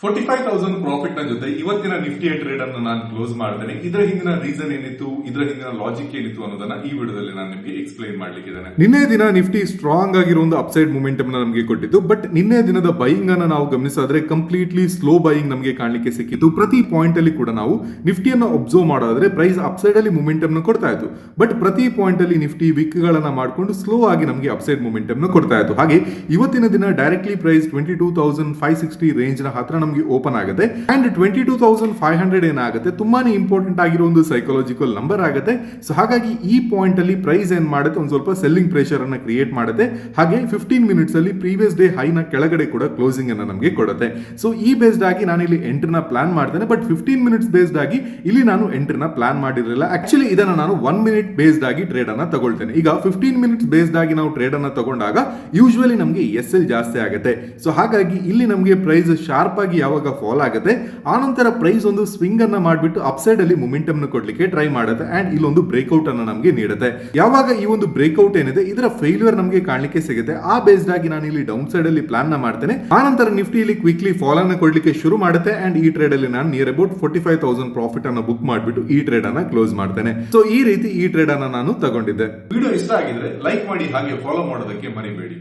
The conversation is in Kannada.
45,000 ಪ್ರಾಫಿಟ್ ನ ಜೊತೆ ಇವತ್ತಿನ ನಿಫ್ಟಿಯ ಟ್ರೇಡ್ ಅನ್ನು ನಾನು ಕ್ಲೋಸ್ ಮಾಡ್ತೇನೆ. ಇದರ ಹಿಂದಿನ ರೀಸನ್ ಏನಿತ್ತು, ಇದರ ಹಿಂದಿನ ಲಾಜಿಕ್ ಏನಿತ್ತು ಅನ್ನೋದನ್ನ ಈ ವಿಡಿಯೋದಲ್ಲಿ ನಾನು ನಿಮಗೆ ಎಕ್ಸ್ಪ್ಲೈನ್ ಮಾಡ್ಲಿಕ್ಕಿದ್ದೇನೆ. ನಿನ್ನೆ ದಿನ ನಿಫ್ಟಿ ಸ್ಟ್ರಾಂಗ್ ಆಗಿರೋ ಒಂದು ಅಪ್ಸೈಡ್ ಮೂಮೆಂಟಮ್ ನಮಗೆ ಕೊಟ್ಟಿದ್ದು, ಬಟ್ ನಿನ್ನೆ ದಿನದ ಬೈಯಿಂಗ್ ಅನ್ನ ನಾವು ಗಮನಿಸಿದ್ರೆ ಕಂಪ್ಲೀಟ್ಲಿ ಸ್ಲೋ ಬೈಯಿಂಗ್ ನಮಗೆ ಕಾಣಲಿಕ್ಕೆ ಸಿಕ್ಕಿತ್ತು. ಪ್ರತಿ ಪಾಯಿಂಟ್ ಅಲ್ಲಿ ಕೂಡ ನಾವು ನಿಫ್ಟಿಯನ್ನು ಅಬ್ಸರ್ವ್ ಮಾಡೋದ್ರೆ ಪ್ರೈಸ್ ಅಪ್ಸೈಡ್ ಅಲ್ಲಿ ಮೂಮೆಂಟಮ್ ನ ಕೊಡ್ತಾ ಇತ್ತು, ಬಟ್ ಪ್ರತಿ ಪಾಯಿಂಟ್ ಅಲ್ಲಿ ನಿಫ್ಟಿ ವಿಕ್ ಗಳನ್ನ ಮಾಡಿಕೊಂಡು ಸ್ಲೋ ಆಗಿ ನಮಗೆ ಅಪ್ಸೈಡ್ ಮೂಮೆಂಟಮ್ ನ ಕೊಡ್ತಾ ಇತ್ತು. ಹಾಗೆ ಇವತ್ತಿನ ದಿನ ಡೈರೆಕ್ಟ್ಲಿ ಪ್ರೈಸ್ 22,560 ರೇಂಜ್ ನ ಹತ್ರ ನಮಗೆ ಓಪನ್ ಆಗುತ್ತೆ. ಅಂಡ್ 22,500 ಏನಾಗುತ್ತೆ ತುಂಬಾನೇ ಇಂಪಾರ್ಟೆಂಟ್ ಆಗಿರೋ ಒಂದು ಸೈಕಾಲಜಿಕಲ್ ನಂಬರ್ ಆಗುತ್ತೆ. ಸೊ ಹಾಗಾಗಿ ಈ ಪಾಯಿಂಟ್ ಅಲ್ಲಿ ಪ್ರೈಸ್ ಏನ್ ಮಾಡುತ್ತೆ, ಒಂದು ಸ್ವಲ್ಪ ಸೆಲ್ಲಿಂಗ್ ಪ್ರೆಷರ್ ಅನ್ನ ಕ್ರಿಯೇಟ್ ಮಾಡುತ್ತೆ. ಹಾಗೆ 15 ಮಿನಿಟ್ಸ್ ಅಲ್ಲಿ ಪ್ರೀವಿಯಸ್ ಡೇ ಹೈ ನ ಕೆಳಗಡೆ ಕೂಡ ಕ್ಲೋಸಿಂಗ್ ಅನ್ನ ನಮಗೆ ಕೊಡುತ್ತೆ. ಸೊ ಈ ಬೇಸ್ಡ್ ಆಗಿ ನಾನು ಇಲ್ಲಿ ಎಂಟ್ರಿ ನ ಪ್ಲಾನ್ ಮಾಡ್ತೇನೆ, ಬಟ್ 15 ಮಿನಿಟ್ಸ್ ಬೇಸ್ಡ್ ಆಗಿ ಇಲ್ಲಿ ನಾನು ಎಂಟ್ರಿ ನ ಪ್ಲಾನ್ ಮಾಡಿರಲಿಲ್ಲ. ಆಕ್ಚುಲಿ ಇದನ್ನ ನಾನು 1 ಮಿನಿಟ್ ಬೇಸ್ಡ್ ಆಗಿ ಟ್ರೇಡ್ ಅನ್ನ ತಗೊಳ್ತೇನೆ. ಈಗ 15 ಮಿನಿಟ್ಸ್ ಬೇಸ್ಡ್ ಆಗಿ ನಾವು ಟ್ರೇಡ್ ಅನ್ನ ತಗೊಂಡಾಗ ಯೂಶುವಲಿ ನಮಗೆ SL ಜಾಸ್ತಿ ಆಗುತ್ತೆ. ಸೊ ಹಾಗಾಗಿ ಇಲ್ಲಿ ನಮಗೆ ಪ್ರೈಸ್ ಶಾರ್ಪ್ ಆಗಿ ಯಾವಾಗ ಫಾಲ್ ಆಗುತ್ತೆ, ಆನಂತರ ಪ್ರೈಸ್ ಒಂದು ಸ್ವಿಂಗ್ ಅನ್ನ ಮಾಡಿಬಿಟ್ಟು ಅಪ್ಸೈಡ್ ಅಲ್ಲಿ ಮೊಮೆಂಟಮ್ ನ ಕೊಡ್ಲಿಕ್ಕೆ ಟ್ರೈ ಮಾಡುತ್ತೆ. ಅಂಡ್ ಇಲ್ಲೊಂದು ಬ್ರೇಕ್ಔಟ್ ಅನ್ನ ನಮಗೆ ನೀಡುತ್ತೆ. ಯಾವಾಗ ಈ ಒಂದು ಬ್ರೇಕ್ಔಟ್ ಏನಿದೆ ಇದರ ಫೇಲ್ಯೂರ್ ನಮಗೆ ಕಾಣಲಿಕ್ಕೆ ಸಿಗುತ್ತೆ, ಆ ಬೇಸ್ಡ್ ಆಗಿ ನಾನು ಇಲ್ಲಿ ಡೌನ್ ಸೈಡ್ ಅಲ್ಲಿ ಪ್ಲಾನ್ ನ ಮಾಡ್ತೇನೆ. ಆನಂತರ ನಿಫ್ಟಿ ಇಲ್ಲಿ ಕ್ವಿಕ್ಲಿ ಫಾಲ್ ಅನ್ನ ಕೊಡ್ಲಿಕ್ಕೆ ಶುರು ಮಾಡುತ್ತೆ. ಅಂಡ್ ಈ ಟ್ರೇಡ್ ಅಲ್ಲಿ ನಾನು ನಿಯರ್ ಅಬೌಟ್ 45,000 ಪ್ರಾಫಿಟ್ ಅನ್ನ ಬುಕ್ ಮಾಡಿಬಿಟ್ಟು ಈ ಟ್ರೇಡ್ ಅನ್ನ ಕ್ಲೋಸ್ ಮಾಡ್ತೇನೆ. ಸೊ ಈ ರೀತಿ ಈ ಟ್ರೇಡ್ ಅನ್ನ ನಾನು ತಗೊಂಡಿದ್ದೆ. ವಿಡಿಯೋ ಇಷ್ಟ ಆಗಿದ್ರೆ ಲೈಕ್ ಮಾಡಿ, ಹಾಗೆ ಫಾಲೋ ಮಾಡೋದಕ್ಕೆ ಮರಿಬೇಡಿ.